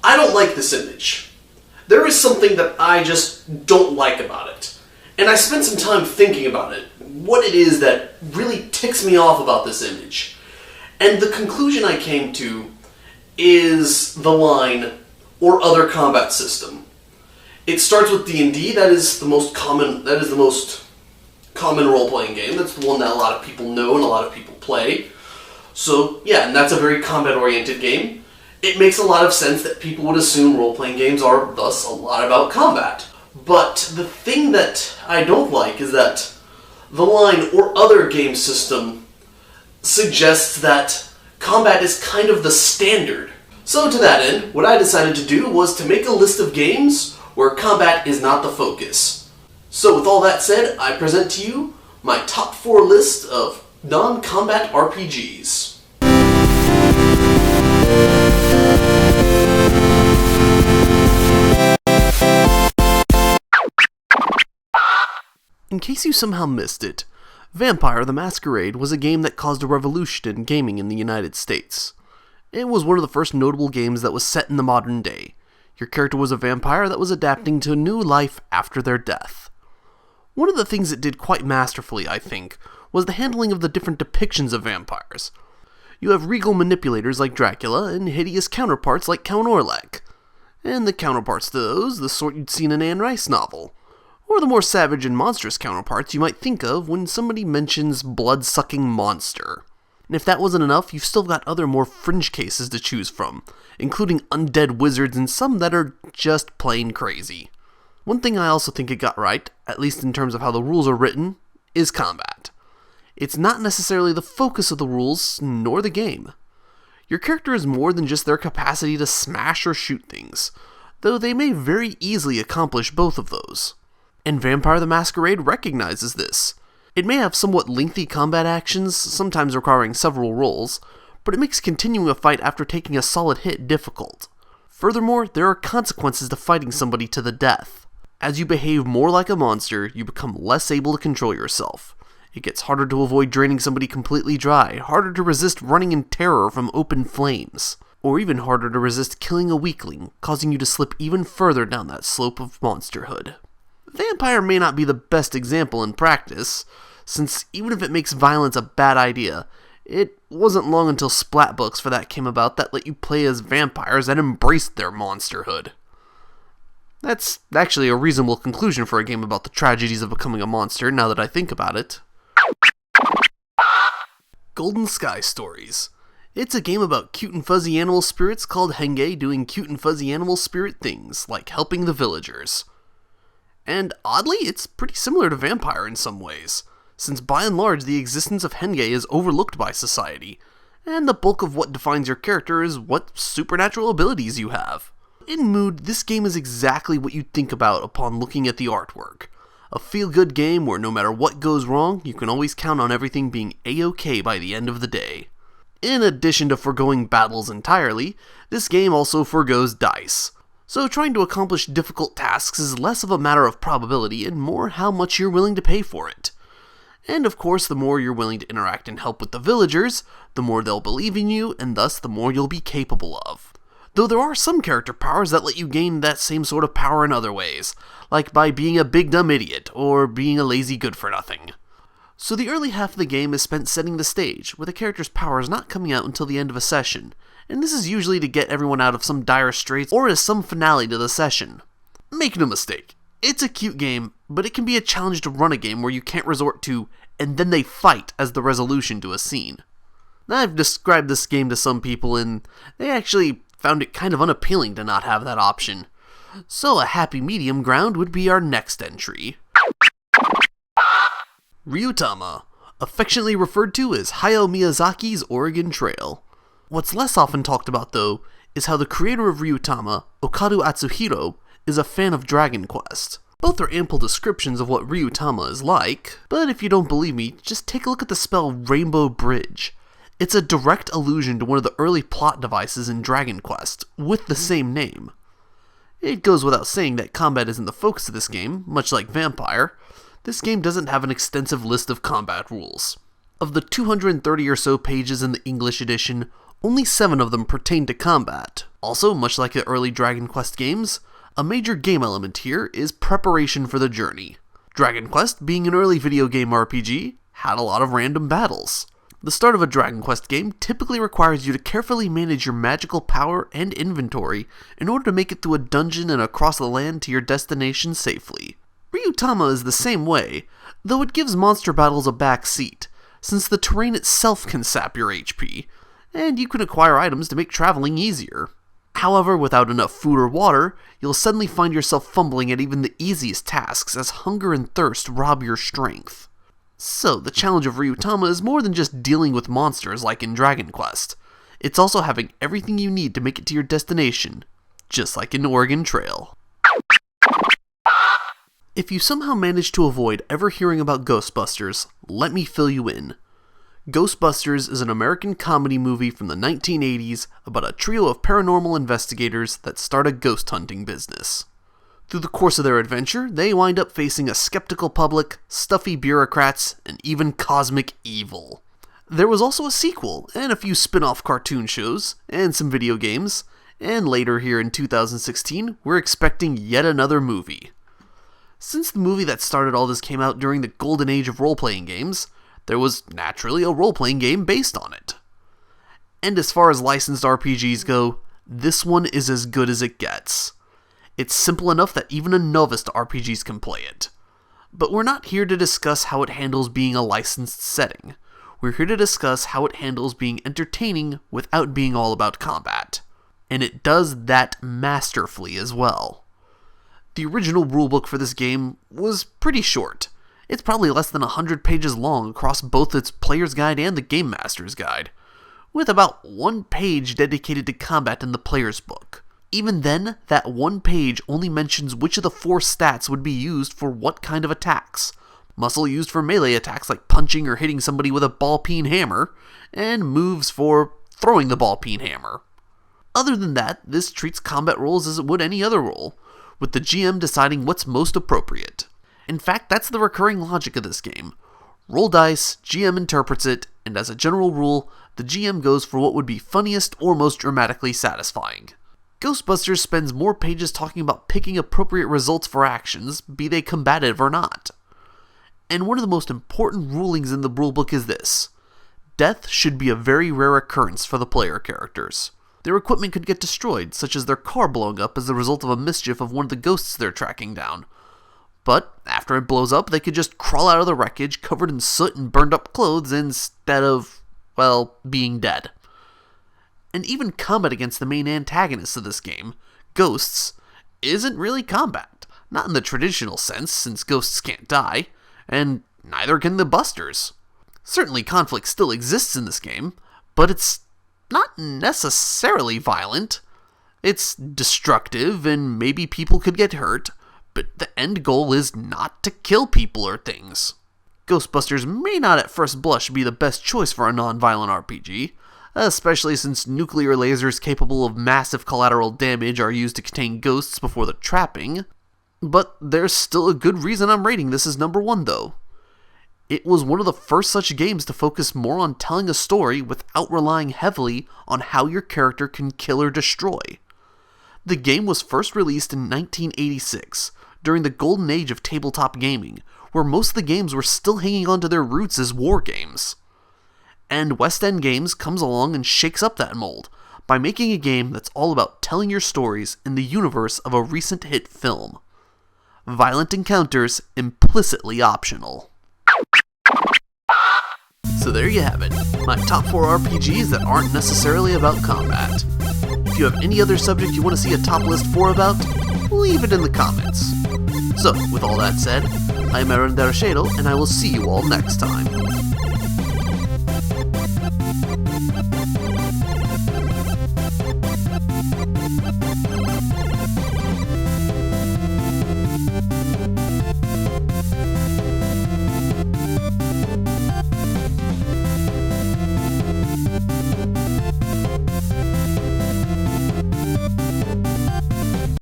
I don't like this image. There is something that I just don't like about it. And I spent some time thinking about it, what it is that really ticks me off about this image. And the conclusion I came to is the line, or other combat system. It starts with D&D, that is the most common role-playing game. That's the one that a lot of people know and a lot of people play. So, yeah, and that's a very combat-oriented game. It makes a lot of sense that people would assume role-playing games are, thus, a lot about combat. But the thing that I don't like is that the line, or other game system, suggests that combat is kind of the standard. So to that end, what I decided to do was to make a list of games where combat is not the focus. So with all that said, I present to you my top 4 list of non-combat RPGs. In case you somehow missed it, Vampire the Masquerade was a game that caused a revolution in gaming in the United States. It was one of the first notable games that was set in the modern day. Your character was a vampire that was adapting to a new life after their death. One of the things it did quite masterfully, I think, was the handling of the different depictions of vampires. You have regal manipulators like Dracula and hideous counterparts like Count Orlok. And the counterparts to those, the sort you'd see in an Anne Rice novel. Or the more savage and monstrous counterparts you might think of when somebody mentions blood-sucking monster. And if that wasn't enough, you've still got other more fringe cases to choose from, including undead wizards and some that are just plain crazy. One thing I also think it got right, at least in terms of how the rules are written, is combat. It's not necessarily the focus of the rules, nor the game. Your character is more than just their capacity to smash or shoot things, though they may very easily accomplish both of those. And Vampire the Masquerade recognizes this. It may have somewhat lengthy combat actions, sometimes requiring several rolls, but it makes continuing a fight after taking a solid hit difficult. Furthermore, there are consequences to fighting somebody to the death. As you behave more like a monster, you become less able to control yourself. It gets harder to avoid draining somebody completely dry, harder to resist running in terror from open flames, or even harder to resist killing a weakling, causing you to slip even further down that slope of monsterhood. Vampire may not be the best example in practice, since even if it makes violence a bad idea, it wasn't long until splat books for that came about that let you play as vampires that embraced their monsterhood. That's actually a reasonable conclusion for a game about the tragedies of becoming a monster, now that I think about it. Golden Sky Stories. It's a game about cute and fuzzy animal spirits called Henge doing cute and fuzzy animal spirit things, like helping the villagers. And oddly, it's pretty similar to Vampire in some ways, since by and large the existence of Henge is overlooked by society, and the bulk of what defines your character is what supernatural abilities you have. In mood, this game is exactly what you'd think about upon looking at the artwork. A feel-good game where no matter what goes wrong, you can always count on everything being a-okay by the end of the day. In addition to forgoing battles entirely, this game also forgoes dice. So trying to accomplish difficult tasks is less of a matter of probability and more how much you're willing to pay for it. And of course, the more you're willing to interact and help with the villagers, the more they'll believe in you, and thus the more you'll be capable of. Though there are some character powers that let you gain that same sort of power in other ways, like by being a big dumb idiot, or being a lazy good-for-nothing. So the early half of the game is spent setting the stage, with a character's powers not coming out until the end of a session, and this is usually to get everyone out of some dire straits or as some finale to the session. Make no mistake, it's a cute game, but it can be a challenge to run a game where you can't resort to, and then they fight as the resolution to a scene. I've described this game to some people and they actually found it kind of unappealing to not have that option. So a happy medium ground would be our next entry. Ryuutama, affectionately referred to as Hayao Miyazaki's Oregon Trail. What's less often talked about, though, is how the creator of Ryuutama, Okadu Atsuhiro, is a fan of Dragon Quest. Both are ample descriptions of what Ryuutama is like, but if you don't believe me, just take a look at the spell Rainbow Bridge. It's a direct allusion to one of the early plot devices in Dragon Quest, with the same name. It goes without saying that combat isn't the focus of this game, much like Vampire. This game doesn't have an extensive list of combat rules. Of the 230 or so pages in the English edition, Only 7 of them pertain to combat. Also, much like the early Dragon Quest games, a major game element here is preparation for the journey. Dragon Quest, being an early video game RPG, had a lot of random battles. The start of a Dragon Quest game typically requires you to carefully manage your magical power and inventory in order to make it through a dungeon and across the land to your destination safely. Ryuutama is the same way, though it gives monster battles a back seat, since the terrain itself can sap your HP, and you can acquire items to make traveling easier. However, without enough food or water, you'll suddenly find yourself fumbling at even the easiest tasks as hunger and thirst rob your strength. So, the challenge of Ryuutama is more than just dealing with monsters like in Dragon Quest. It's also having everything you need to make it to your destination, just like in Oregon Trail. If you somehow manage to avoid ever hearing about Ghostbusters, let me fill you in. Ghostbusters is an American comedy movie from the 1980s about a trio of paranormal investigators that start a ghost hunting business. Through the course of their adventure, they wind up facing a skeptical public, stuffy bureaucrats, and even cosmic evil. There was also a sequel, and a few spin-off cartoon shows, and some video games, and later here in 2016, we're expecting yet another movie. Since the movie that started all this came out during the golden age of role-playing games, there was naturally a role-playing game based on it. And as far as licensed RPGs go, this one is as good as it gets. It's simple enough that even a novice to RPGs can play it. But we're not here to discuss how it handles being a licensed setting. We're here to discuss how it handles being entertaining without being all about combat. And it does that masterfully as well. The original rulebook for this game was pretty short. It's probably less than 100 pages long across both its player's guide and the game master's guide, with about 1 page dedicated to combat in the player's book. Even then, that 1 page only mentions which of the 4 stats would be used for what kind of attacks. Muscle used for melee attacks like punching or hitting somebody with a ball-peen hammer, and moves for throwing the ball-peen hammer. Other than that, this treats combat rules as it would any other role, with the GM deciding what's most appropriate. In fact, that's the recurring logic of this game. Roll dice, GM interprets it, and as a general rule, the GM goes for what would be funniest or most dramatically satisfying. Ghostbusters spends more pages talking about picking appropriate results for actions, be they combative or not. And one of the most important rulings in the rulebook is this: death should be a very rare occurrence for the player characters. Their equipment could get destroyed, such as their car blowing up as a result of a mischief of one of the ghosts they're tracking down. But after it blows up, they could just crawl out of the wreckage covered in soot and burned up clothes instead of, well, being dead. And even combat against the main antagonists of this game, ghosts, isn't really combat. Not in the traditional sense, since ghosts can't die, and neither can the Busters. Certainly conflict still exists in this game, but it's not necessarily violent. It's destructive, and maybe people could get hurt, but the end goal is not to kill people or things. Ghostbusters may not at first blush be the best choice for a non-violent RPG, especially since nuclear lasers capable of massive collateral damage are used to contain ghosts before the trapping, but there's still a good reason I'm rating this as number 1 though. It was one of the first such games to focus more on telling a story without relying heavily on how your character can kill or destroy. The game was first released in 1986, during the golden age of tabletop gaming, where most of the games were still hanging on to their roots as war games. And West End Games comes along and shakes up that mold, by making a game that's all about telling your stories in the universe of a recent hit film. Violent encounters implicitly optional. So there you have it, my top 4 RPGs that aren't necessarily about combat. If you have any other subject you want to see a top list for about, leave it in the comments. So, with all that said, I am Schaedel, and I will see you all next time.